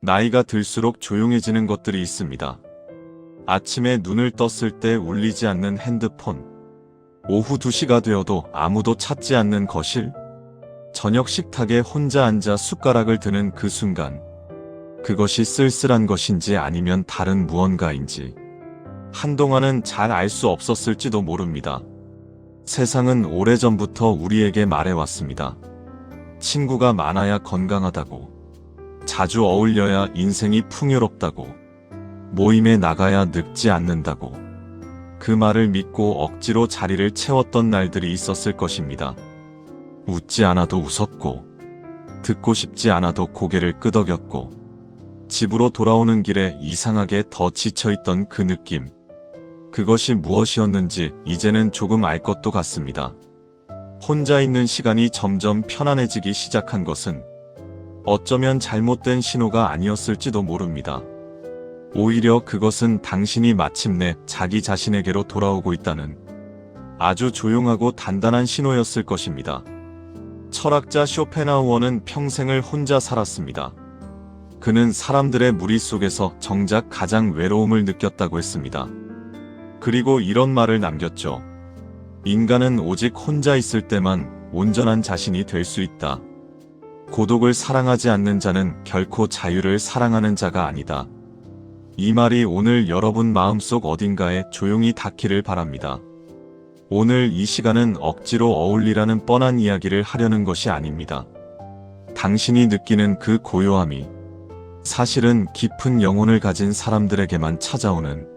나이가 들수록 조용해지는 것들이 있습니다. 아침에 눈을 떴을 때 울리지 않는 핸드폰, 오후 2시가 되어도 아무도 찾지 않는 거실, 저녁 식탁에 혼자 앉아 숟가락을 드는 그 순간, 그것이 쓸쓸한 것인지 아니면 다른 무언가인지 한동안은 잘 알 수 없었을지도 모릅니다. 세상은 오래전부터 우리에게 말해왔습니다. 친구가 많아야 건강하다고, 자주 어울려야 인생이 풍요롭다고, 모임에 나가야 늙지 않는다고. 그 말을 믿고 억지로 자리를 채웠던 날들이 있었을 것입니다. 웃지 않아도 웃었고, 듣고 싶지 않아도 고개를 끄덕였고, 집으로 돌아오는 길에 이상하게 더 지쳐있던 그 느낌. 그것이 무엇이었는지 이제는 조금 알 것도 같습니다. 혼자 있는 시간이 점점 편안해지기 시작한 것은 어쩌면 잘못된 신호가 아니었을지도 모릅니다. 오히려 그것은 당신이 마침내 자기 자신에게로 돌아오고 있다는 아주 조용하고 단단한 신호였을 것입니다. 철학자 쇼펜하우어는 평생을 혼자 살았습니다. 그는 사람들의 무리 속에서 정작 가장 외로움을 느꼈다고 했습니다. 그리고 이런 말을 남겼죠. 인간은 오직 혼자 있을 때만 온전한 자신이 될 수 있다. 고독을 사랑하지 않는 자는 결코 자유를 사랑하는 자가 아니다. 이 말이 오늘 여러분 마음속 어딘가에 조용히 닿기를 바랍니다. 오늘 이 시간은 억지로 어울리라는 뻔한 이야기를 하려는 것이 아닙니다. 당신이 느끼는 그 고요함이 사실은 깊은 영혼을 가진 사람들에게만 찾아오는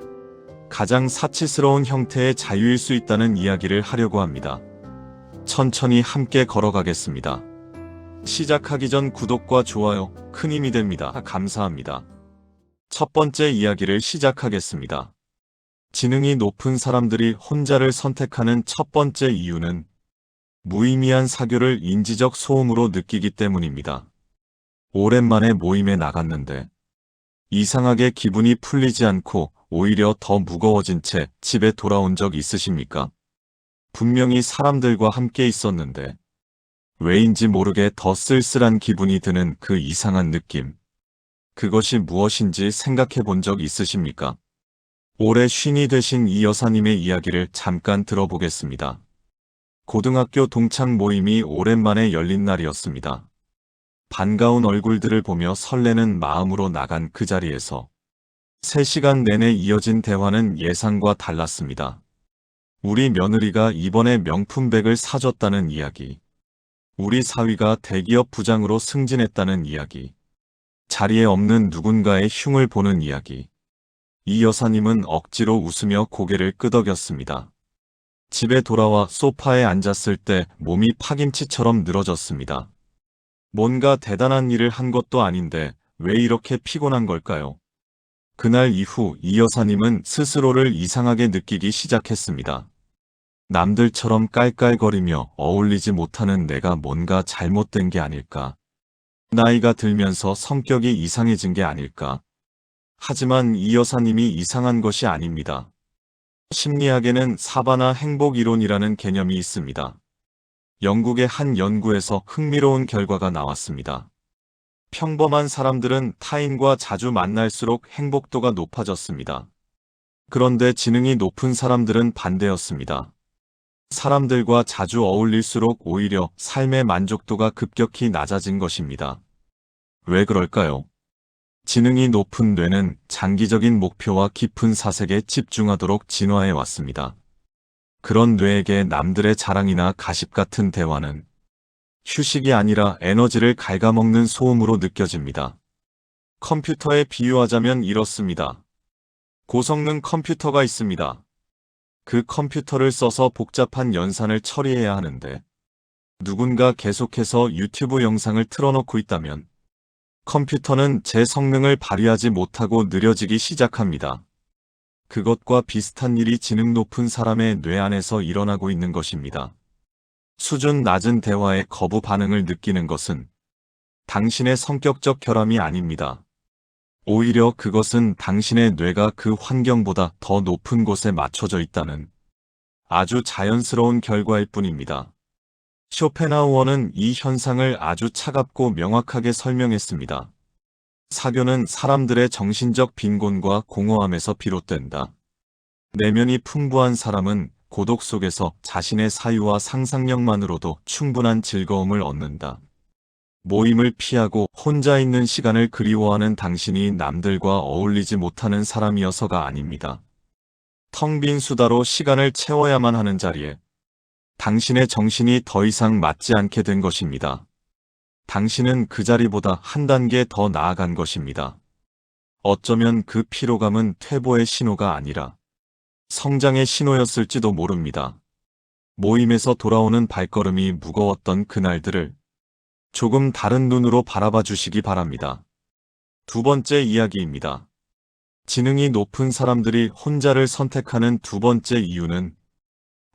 가장 사치스러운 형태의 자유일 수 있다는 이야기를 하려고 합니다. 천천히 함께 걸어가겠습니다. 시작하기 전 구독과 좋아요 큰 힘이 됩니다. 감사합니다. 첫 번째 이야기를 시작하겠습니다. 지능이 높은 사람들이 혼자를 선택하는 첫 번째 이유는 무의미한 사교를 인지적 소음으로 느끼기 때문입니다. 오랜만에 모임에 나갔는데 이상하게 기분이 풀리지 않고 오히려 더 무거워진 채 집에 돌아온 적 있으십니까? 분명히 사람들과 함께 있었는데 왜인지 모르게 더 쓸쓸한 기분이 드는 그 이상한 느낌. 그것이 무엇인지 생각해 본 적 있으십니까? 올해 쉰이 되신 이 여사님의 이야기를 잠깐 들어보겠습니다. 고등학교 동창 모임이 오랜만에 열린 날이었습니다. 반가운 얼굴들을 보며 설레는 마음으로 나간 그 자리에서 3시간 내내 이어진 대화는 예상과 달랐습니다. 우리 며느리가 이번에 명품백을 사줬다는 이야기, 우리 사위가 대기업 부장으로 승진했다는 이야기, 자리에 없는 누군가의 흉을 보는 이야기. 이 여사님은 억지로 웃으며 고개를 끄덕였습니다. 집에 돌아와 소파에 앉았을 때 몸이 파김치처럼 늘어졌습니다. 뭔가 대단한 일을 한 것도 아닌데 왜 이렇게 피곤한 걸까요? 그날 이후 이 여사님은 스스로를 이상하게 느끼기 시작했습니다. 남들처럼 깔깔거리며 어울리지 못하는 내가 뭔가 잘못된 게 아닐까? 나이가 들면서 성격이 이상해진 게 아닐까? 하지만 이 여사님이 이상한 것이 아닙니다. 심리학에는 사바나 행복 이론이라는 개념이 있습니다. 영국의 한 연구에서 흥미로운 결과가 나왔습니다. 평범한 사람들은 타인과 자주 만날수록 행복도가 높아졌습니다. 그런데 지능이 높은 사람들은 반대였습니다. 사람들과 자주 어울릴수록 오히려 삶의 만족도가 급격히 낮아진 것입니다. 왜 그럴까요? 지능이 높은 뇌는 장기적인 목표와 깊은 사색에 집중하도록 진화해 왔습니다. 그런 뇌에게 남들의 자랑이나 가십 같은 대화는 휴식이 아니라 에너지를 갉아먹는 소음으로 느껴집니다. 컴퓨터에 비유하자면 이렇습니다. 고성능 컴퓨터가 있습니다. 그 컴퓨터를 써서 복잡한 연산을 처리해야 하는데 누군가 계속해서 유튜브 영상을 틀어놓고 있다면 컴퓨터는 제 성능을 발휘하지 못하고 느려지기 시작합니다. 그것과 비슷한 일이 지능 높은 사람의 뇌 안에서 일어나고 있는 것입니다. 수준 낮은 대화에 거부 반응을 느끼는 것은 당신의 성격적 결함이 아닙니다. 오히려 그것은 당신의 뇌가 그 환경보다 더 높은 곳에 맞춰져 있다는 아주 자연스러운 결과일 뿐입니다. 쇼펜하우어는 이 현상을 아주 차갑고 명확하게 설명했습니다. 사교는 사람들의 정신적 빈곤과 공허함에서 비롯된다. 내면이 풍부한 사람은 고독 속에서 자신의 사유와 상상력만으로도 충분한 즐거움을 얻는다. 모임을 피하고 혼자 있는 시간을 그리워하는 당신이 남들과 어울리지 못하는 사람이어서가 아닙니다. 텅 빈 수다로 시간을 채워야만 하는 자리에 당신의 정신이 더 이상 맞지 않게 된 것입니다. 당신은 그 자리보다 한 단계 더 나아간 것입니다. 어쩌면 그 피로감은 퇴보의 신호가 아니라 성장의 신호였을지도 모릅니다. 모임에서 돌아오는 발걸음이 무거웠던 그날들을 조금 다른 눈으로 바라봐 주시기 바랍니다. 두 번째 이야기입니다. 지능이 높은 사람들이 혼자를 선택하는 두 번째 이유는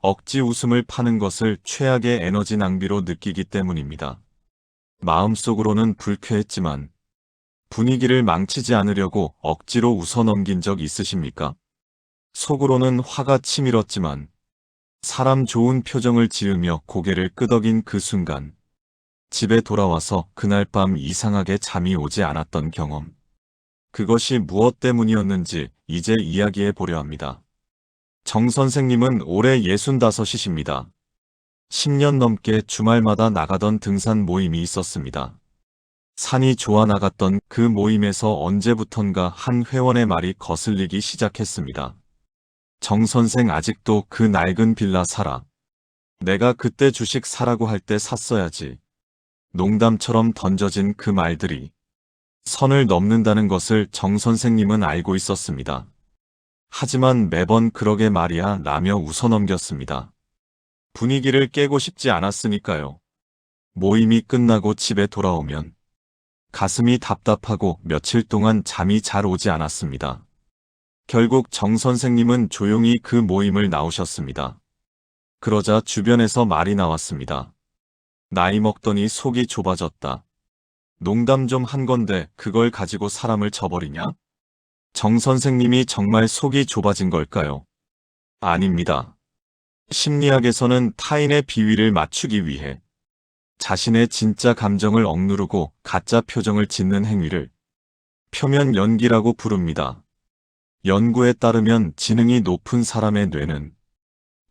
억지 웃음을 파는 것을 최악의 에너지 낭비로 느끼기 때문입니다. 마음속으로는 불쾌했지만 분위기를 망치지 않으려고 억지로 웃어넘긴 적 있으십니까? 속으로는 화가 치밀었지만 사람 좋은 표정을 지으며 고개를 끄덕인 그 순간 집에 돌아와서 그날 밤 이상하게 잠이 오지 않았던 경험. 그것이 무엇 때문이었는지 이제 이야기해 보려 합니다. 정 선생님은 올해 65이십니다. 10년 넘게 주말마다 나가던 등산 모임이 있었습니다. 산이 좋아 나갔던 그 모임에서 언제부턴가 한 회원의 말이 거슬리기 시작했습니다. 정 선생 아직도 그 낡은 빌라 살아. 내가 그때 주식 사라고 할 때 샀어야지. 농담처럼 던져진 그 말들이 선을 넘는다는 것을 정 선생님은 알고 있었습니다. 하지만 매번 그러게 말이야 라며 웃어넘겼습니다. 분위기를 깨고 싶지 않았으니까요. 모임이 끝나고 집에 돌아오면 가슴이 답답하고 며칠 동안 잠이 잘 오지 않았습니다. 결국 정 선생님은 조용히 그 모임을 나오셨습니다. 그러자 주변에서 말이 나왔습니다. 나이 먹더니 속이 좁아졌다. 농담 좀 한 건데 그걸 가지고 사람을 쳐버리냐? 정 선생님이 정말 속이 좁아진 걸까요? 아닙니다. 심리학에서는 타인의 비위를 맞추기 위해 자신의 진짜 감정을 억누르고 가짜 표정을 짓는 행위를 표면 연기라고 부릅니다. 연구에 따르면 지능이 높은 사람의 뇌는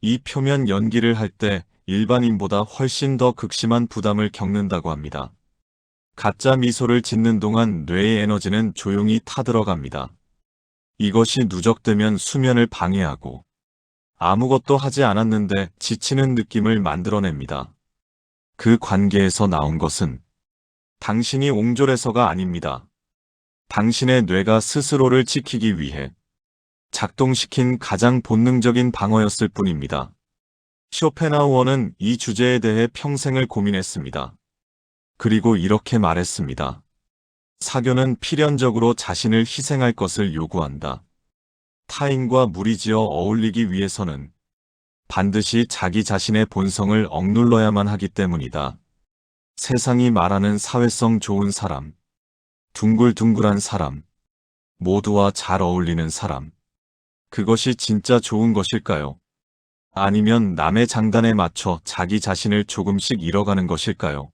이 표면 연기를 할 때 일반인보다 훨씬 더 극심한 부담을 겪는다고 합니다. 가짜 미소를 짓는 동안 뇌의 에너지는 조용히 타들어갑니다. 이것이 누적되면 수면을 방해하고 아무것도 하지 않았는데 지치는 느낌을 만들어냅니다. 그 관계에서 나온 것은 당신이 옹졸해서가 아닙니다. 당신의 뇌가 스스로를 지키기 위해 작동시킨 가장 본능적인 방어였을 뿐입니다. 쇼펜하우어는 이 주제에 대해 평생을 고민했습니다. 그리고 이렇게 말했습니다. 사교는 필연적으로 자신을 희생할 것을 요구한다. 타인과 무리지어 어울리기 위해서는 반드시 자기 자신의 본성을 억눌러야만 하기 때문이다. 세상이 말하는 사회성 좋은 사람, 둥글둥글한 사람, 모두와 잘 어울리는 사람. 그것이 진짜 좋은 것일까요? 아니면 남의 장단에 맞춰 자기 자신을 조금씩 잃어가는 것일까요?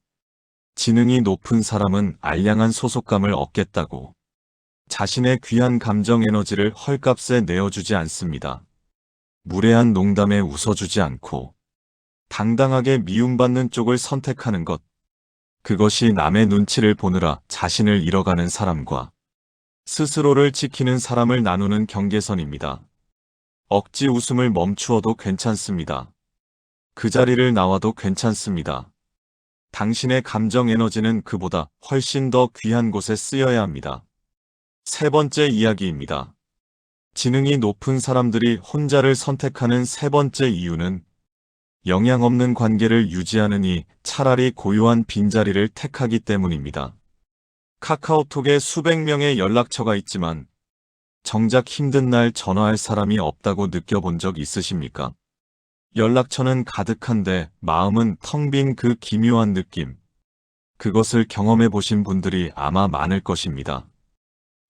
지능이 높은 사람은 알량한 소속감을 얻겠다고 자신의 귀한 감정 에너지를 헐값에 내어주지 않습니다. 무례한 농담에 웃어주지 않고 당당하게 미움받는 쪽을 선택하는 것. 그것이 남의 눈치를 보느라 자신을 잃어가는 사람과 스스로를 지키는 사람을 나누는 경계선입니다. 억지 웃음을 멈추어도 괜찮습니다. 그 자리를 나와도 괜찮습니다. 당신의 감정 에너지는 그보다 훨씬 더 귀한 곳에 쓰여야 합니다. 세 번째 이야기입니다. 지능이 높은 사람들이 혼자를 선택하는 세 번째 이유는 영향 없는 관계를 유지하느니 차라리 고요한 빈자리를 택하기 때문입니다. 카카오톡에 수백 명의 연락처가 있지만 정작 힘든 날 전화할 사람이 없다고 느껴본 적 있으십니까? 연락처는 가득한데 마음은 텅 빈 그 기묘한 느낌. 그것을 경험해 보신 분들이 아마 많을 것입니다.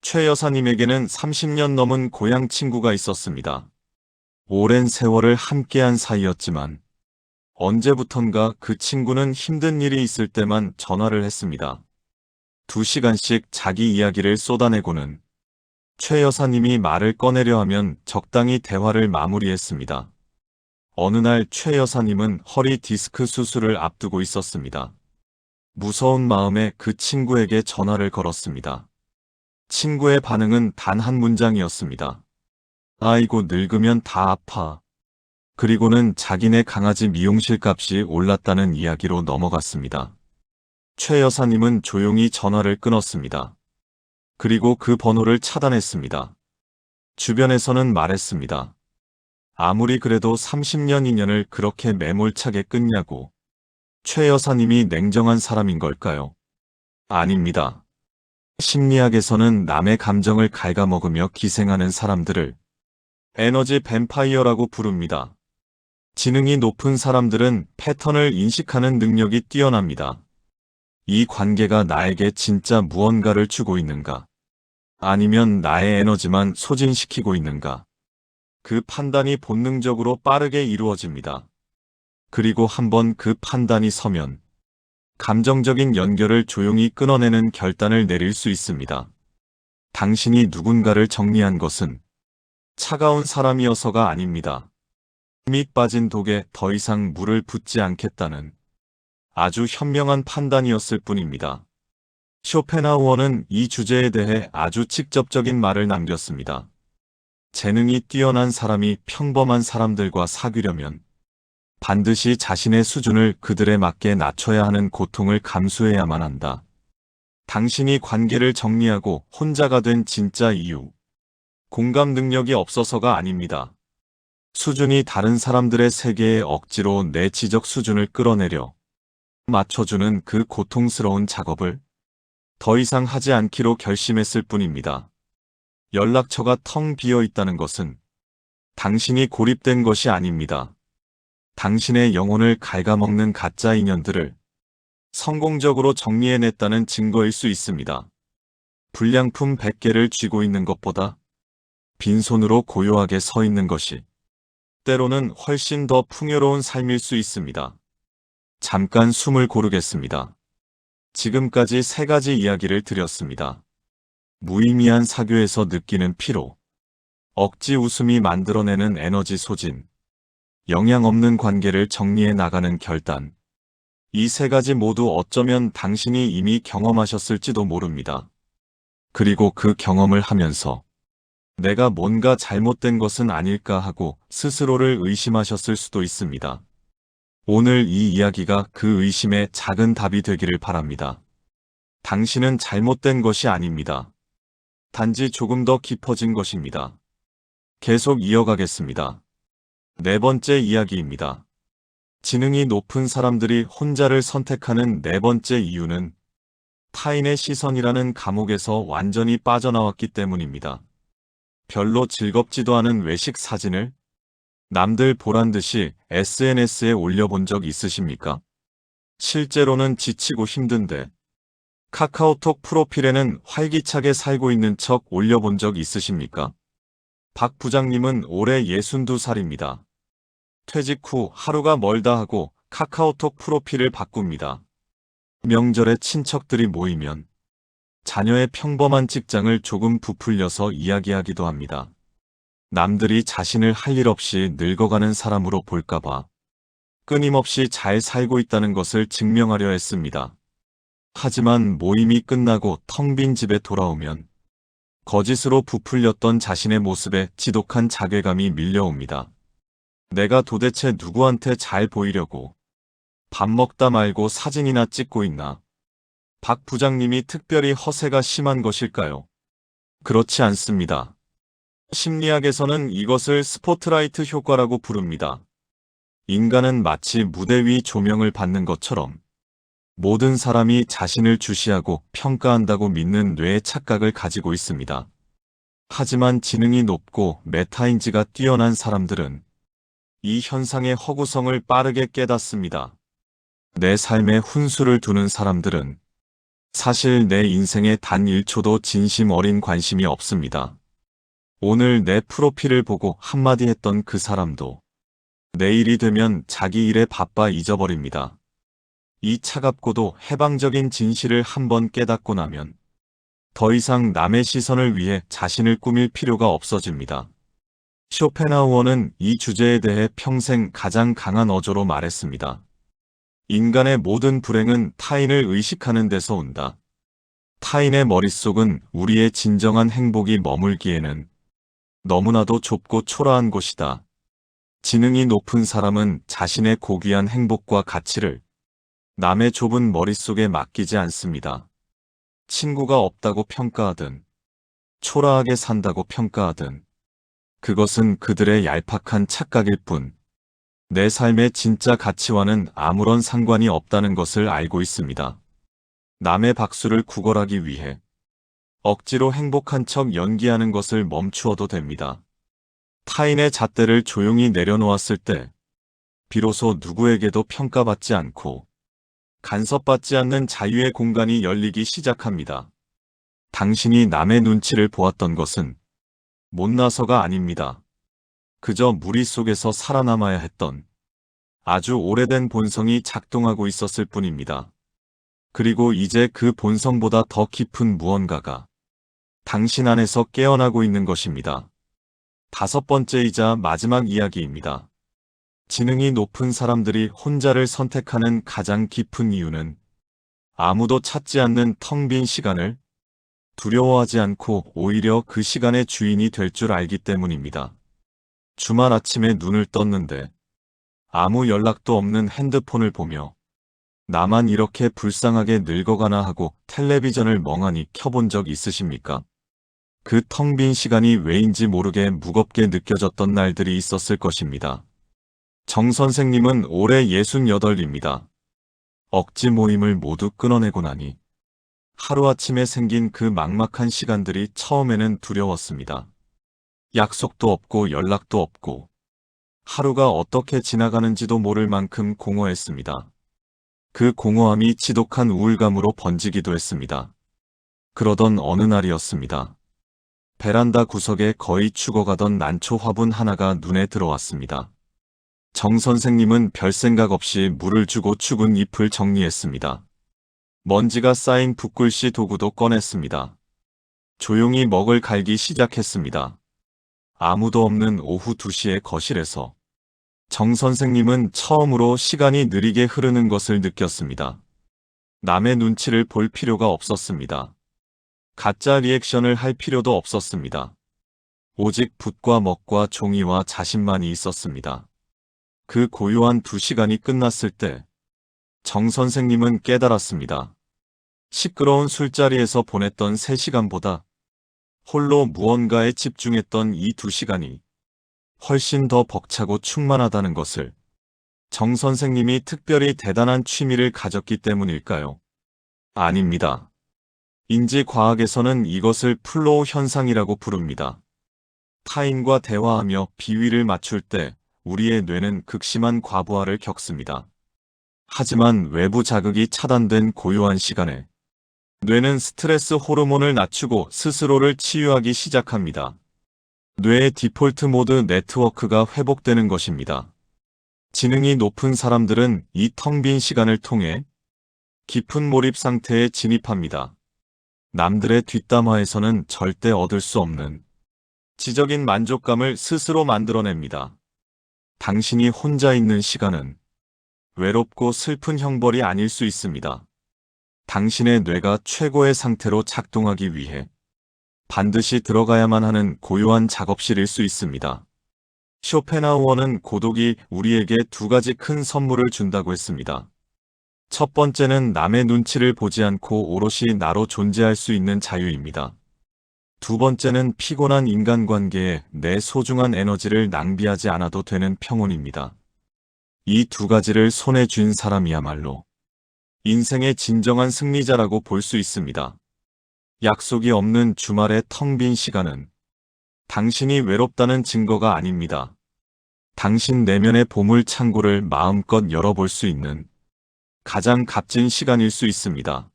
최 여사님에게는 30년 넘은 고향 친구가 있었습니다. 오랜 세월을 함께한 사이였지만 언제부턴가 그 친구는 힘든 일이 있을 때만 전화를 했습니다. 2시간씩 자기 이야기를 쏟아내고는 최 여사님이 말을 꺼내려 하면 적당히 대화를 마무리했습니다. 어느 날 최 여사님은 허리 디스크 수술을 앞두고 있었습니다. 무서운 마음에 그 친구에게 전화를 걸었습니다. 친구의 반응은 단 한 문장이었습니다. 아이고, 늙으면 다 아파. 그리고는 자기네 강아지 미용실 값이 올랐다는 이야기로 넘어갔습니다. 최 여사님은 조용히 전화를 끊었습니다. 그리고 그 번호를 차단했습니다. 주변에서는 말했습니다. 아무리 그래도 30년 인연을 그렇게 매몰차게 끊냐고. 최 여사님이 냉정한 사람인 걸까요? 아닙니다. 심리학에서는 남의 감정을 갉아먹으며 기생하는 사람들을 에너지 뱀파이어라고 부릅니다. 지능이 높은 사람들은 패턴을 인식하는 능력이 뛰어납니다. 이 관계가 나에게 진짜 무언가를 주고 있는가? 아니면 나의 에너지만 소진시키고 있는가? 그 판단이 본능적으로 빠르게 이루어집니다. 그리고 한번 그 판단이 서면 감정적인 연결을 조용히 끊어내는 결단을 내릴 수 있습니다. 당신이 누군가를 정리한 것은 차가운 사람이어서가 아닙니다. 힘이 빠진 독에 더 이상 물을 붓지 않겠다는 아주 현명한 판단이었을 뿐입니다. 쇼펜하우어는 이 주제에 대해 아주 직접적인 말을 남겼습니다. 재능이 뛰어난 사람이 평범한 사람들과 사귀려면 반드시 자신의 수준을 그들에 맞게 낮춰야 하는 고통을 감수해야만 한다. 당신이 관계를 정리하고 혼자가 된 진짜 이유. 공감 능력이 없어서가 아닙니다. 수준이 다른 사람들의 세계에 억지로 내 지적 수준을 끌어내려 맞춰주는 그 고통스러운 작업을 더 이상 하지 않기로 결심했을 뿐입니다. 연락처가 텅 비어 있다는 것은 당신이 고립된 것이 아닙니다. 당신의 영혼을 갉아먹는 가짜 인연들을 성공적으로 정리해냈다는 증거일 수 있습니다. 불량품 100개를 쥐고 있는 것보다 빈손으로 고요하게 서 있는 것이 때로는 훨씬 더 풍요로운 삶일 수 있습니다. 잠깐 숨을 고르겠습니다. 지금까지 3가지 이야기를 드렸습니다. 무의미한 사교에서 느끼는 피로, 억지 웃음이 만들어내는 에너지 소진, 영양 없는 관계를 정리해 나가는 결단. 이 3가지 모두 어쩌면 당신이 이미 경험하셨을지도 모릅니다. 그리고 그 경험을 하면서 내가 뭔가 잘못된 것은 아닐까 하고 스스로를 의심하셨을 수도 있습니다. 오늘 이 이야기가 그 의심의 작은 답이 되기를 바랍니다. 당신은 잘못된 것이 아닙니다. 단지 조금 더 깊어진 것입니다. 계속 이어가겠습니다. 4번째 이야기입니다. 지능이 높은 사람들이 혼자를 선택하는 4번째 이유는 타인의 시선이라는 감옥에서 완전히 빠져나왔기 때문입니다. 별로 즐겁지도 않은 외식 사진을 남들 보란 듯이 SNS에 올려본 적 있으십니까? 실제로는 지치고 힘든데 카카오톡 프로필에는 활기차게 살고 있는 척 올려본 적 있으십니까? 박 부장님은 올해 62살입니다. 퇴직 후 하루가 멀다 하고 카카오톡 프로필을 바꿉니다. 명절에 친척들이 모이면 자녀의 평범한 직장을 조금 부풀려서 이야기하기도 합니다. 남들이 자신을 할 일 없이 늙어가는 사람으로 볼까봐 끊임없이 잘 살고 있다는 것을 증명하려 했습니다. 하지만 모임이 끝나고 텅 빈 집에 돌아오면 거짓으로 부풀렸던 자신의 모습에 지독한 자괴감이 밀려옵니다. 내가 도대체 누구한테 잘 보이려고 밥 먹다 말고 사진이나 찍고 있나? 박 부장님이 특별히 허세가 심한 것일까요? 그렇지 않습니다. 심리학에서는 이것을 스포트라이트 효과라고 부릅니다. 인간은 마치 무대 위 조명을 받는 것처럼 모든 사람이 자신을 주시하고 평가한다고 믿는 뇌의 착각을 가지고 있습니다. 하지만 지능이 높고 메타인지가 뛰어난 사람들은 이 현상의 허구성을 빠르게 깨닫습니다. 내 삶에 훈수를 두는 사람들은 사실 내 인생에 단 1초도 진심 어린 관심이 없습니다. 오늘 내 프로필을 보고 한마디 했던 그 사람도 내일이 되면 자기 일에 바빠 잊어버립니다. 이 차갑고도 해방적인 진실을 한번 깨닫고 나면 더 이상 남의 시선을 위해 자신을 꾸밀 필요가 없어집니다. 쇼펜하우어는 이 주제에 대해 평생 가장 강한 어조로 말했습니다. 인간의 모든 불행은 타인을 의식하는 데서 온다. 타인의 머릿속은 우리의 진정한 행복이 머물기에는 너무나도 좁고 초라한 곳이다. 지능이 높은 사람은 자신의 고귀한 행복과 가치를 남의 좁은 머릿속에 맡기지 않습니다. 친구가 없다고 평가하든, 초라하게 산다고 평가하든, 그것은 그들의 얄팍한 착각일 뿐, 내 삶의 진짜 가치와는 아무런 상관이 없다는 것을 알고 있습니다. 남의 박수를 구걸하기 위해 억지로 행복한 척 연기하는 것을 멈추어도 됩니다. 타인의 잣대를 조용히 내려놓았을 때, 비로소 누구에게도 평가받지 않고 간섭받지 않는 자유의 공간이 열리기 시작합니다. 당신이 남의 눈치를 보았던 것은 못나서가 아닙니다. 그저 무리 속에서 살아남아야 했던 아주 오래된 본성이 작동하고 있었을 뿐입니다. 그리고 이제 그 본성보다 더 깊은 무언가가 당신 안에서 깨어나고 있는 것입니다. 다섯 번째이자 마지막 이야기입니다. 지능이 높은 사람들이 혼자를 선택하는 가장 깊은 이유는 아무도 찾지 않는 텅 빈 시간을 두려워하지 않고 오히려 그 시간의 주인이 될 줄 알기 때문입니다. 주말 아침에 눈을 떴는데 아무 연락도 없는 핸드폰을 보며 나만 이렇게 불쌍하게 늙어가나 하고 텔레비전을 멍하니 켜본 적 있으십니까? 그 텅 빈 시간이 왜인지 모르게 무겁게 느껴졌던 날들이 있었을 것입니다. 정 선생님은 올해 68입니다. 억지 모임을 모두 끊어내고 나니 하루아침에 생긴 그 막막한 시간들이 처음에는 두려웠습니다. 약속도 없고 연락도 없고 하루가 어떻게 지나가는지도 모를 만큼 공허했습니다. 그 공허함이 지독한 우울감으로 번지기도 했습니다. 그러던 어느 날이었습니다. 베란다 구석에 거의 죽어가던 난초 화분 하나가 눈에 들어왔습니다. 정 선생님은 별 생각 없이 물을 주고 죽은 잎을 정리했습니다. 먼지가 쌓인 붓글씨 도구도 꺼냈습니다. 조용히 먹을 갈기 시작했습니다. 아무도 없는 오후 2시의 거실에서 정 선생님은 처음으로 시간이 느리게 흐르는 것을 느꼈습니다. 남의 눈치를 볼 필요가 없었습니다. 가짜 리액션을 할 필요도 없었습니다. 오직 붓과 먹과 종이와 자신만이 있었습니다. 그 고요한 2시간이 끝났을 때 정 선생님은 깨달았습니다. 시끄러운 술자리에서 보냈던 3시간보다 홀로 무언가에 집중했던 이 2시간이 훨씬 더 벅차고 충만하다는 것을. 정 선생님이 특별히 대단한 취미를 가졌기 때문일까요? 아닙니다. 인지과학에서는 이것을 플로우 현상이라고 부릅니다. 타인과 대화하며 비위를 맞출 때 우리의 뇌는 극심한 과부하를 겪습니다. 하지만 외부 자극이 차단된 고요한 시간에 뇌는 스트레스 호르몬을 낮추고 스스로를 치유하기 시작합니다. 뇌의 디폴트 모드 네트워크가 회복되는 것입니다. 지능이 높은 사람들은 이 텅 빈 시간을 통해 깊은 몰입 상태에 진입합니다. 남들의 뒷담화에서는 절대 얻을 수 없는 지적인 만족감을 스스로 만들어냅니다. 당신이 혼자 있는 시간은 외롭고 슬픈 형벌이 아닐 수 있습니다. 당신의 뇌가 최고의 상태로 작동하기 위해 반드시 들어가야만 하는 고요한 작업실일 수 있습니다. 쇼펜하우어는 고독이 우리에게 2가지 큰 선물을 준다고 했습니다. 첫 번째는 남의 눈치를 보지 않고 오롯이 나로 존재할 수 있는 자유입니다. 두 번째는 피곤한 인간관계에 내 소중한 에너지를 낭비하지 않아도 되는 평온입니다. 이 2가지를 손에 쥔 사람이야말로 인생의 진정한 승리자라고 볼 수 있습니다. 약속이 없는 주말의 텅 빈 시간은 당신이 외롭다는 증거가 아닙니다. 당신 내면의 보물 창고를 마음껏 열어볼 수 있는 가장 값진 시간일 수 있습니다.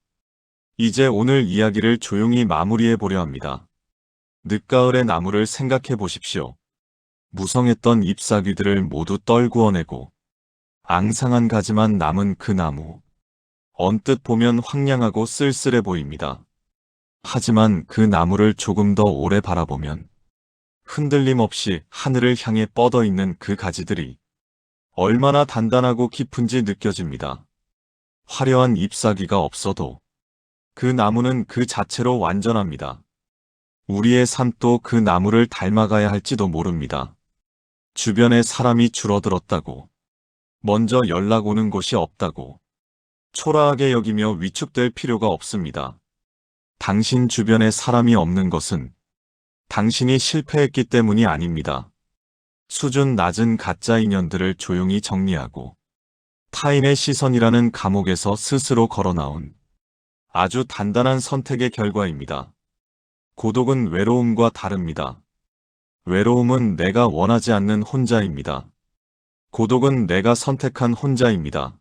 이제 오늘 이야기를 조용히 마무리해 보려 합니다. 늦가을의 나무를 생각해 보십시오. 무성했던 잎사귀들을 모두 떨구어내고 앙상한 가지만 남은 그 나무. 언뜻 보면 황량하고 쓸쓸해 보입니다. 하지만 그 나무를 조금 더 오래 바라보면 흔들림 없이 하늘을 향해 뻗어 있는 그 가지들이 얼마나 단단하고 깊은지 느껴집니다. 화려한 잎사귀가 없어도 그 나무는 그 자체로 완전합니다. 우리의 삶도 그 나무를 닮아가야 할지도 모릅니다. 주변에 사람이 줄어들었다고, 먼저 연락 오는 곳이 없다고, 초라하게 여기며 위축될 필요가 없습니다. 당신 주변에 사람이 없는 것은 당신이 실패했기 때문이 아닙니다. 수준 낮은 가짜 인연들을 조용히 정리하고 타인의 시선이라는 감옥에서 스스로 걸어나온 아주 단단한 선택의 결과입니다. 고독은 외로움과 다릅니다. 외로움은 내가 원하지 않는 혼자입니다. 고독은 내가 선택한 혼자입니다.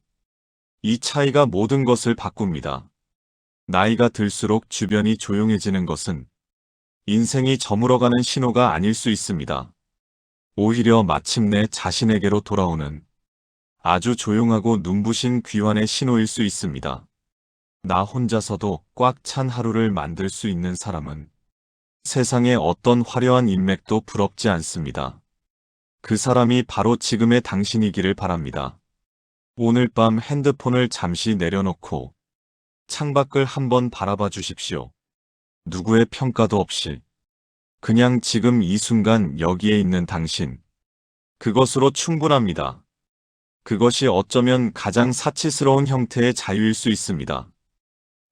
이 차이가 모든 것을 바꿉니다. 나이가 들수록 주변이 조용해지는 것은 인생이 저물어가는 신호가 아닐 수 있습니다. 오히려 마침내 자신에게로 돌아오는 아주 조용하고 눈부신 귀환의 신호일 수 있습니다. 나 혼자서도 꽉 찬 하루를 만들 수 있는 사람은 세상의 어떤 화려한 인맥도 부럽지 않습니다. 그 사람이 바로 지금의 당신이기를 바랍니다. 오늘 밤 핸드폰을 잠시 내려놓고 창밖을 한번 바라봐 주십시오. 누구의 평가도 없이 그냥 지금 이 순간 여기에 있는 당신. 그것으로 충분합니다. 그것이 어쩌면 가장 사치스러운 형태의 자유일 수 있습니다.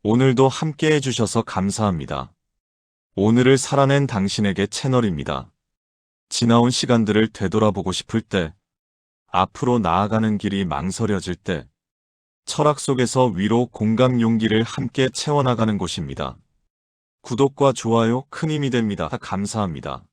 오늘도 함께 해주셔서 감사합니다. 오늘을 살아낸 당신에게 채널입니다. 지나온 시간들을 되돌아보고 싶을 때, 앞으로 나아가는 길이 망설여질 때, 철학 속에서 위로 공감 용기를 함께 채워나가는 곳입니다. 구독과 좋아요 큰 힘이 됩니다. 감사합니다.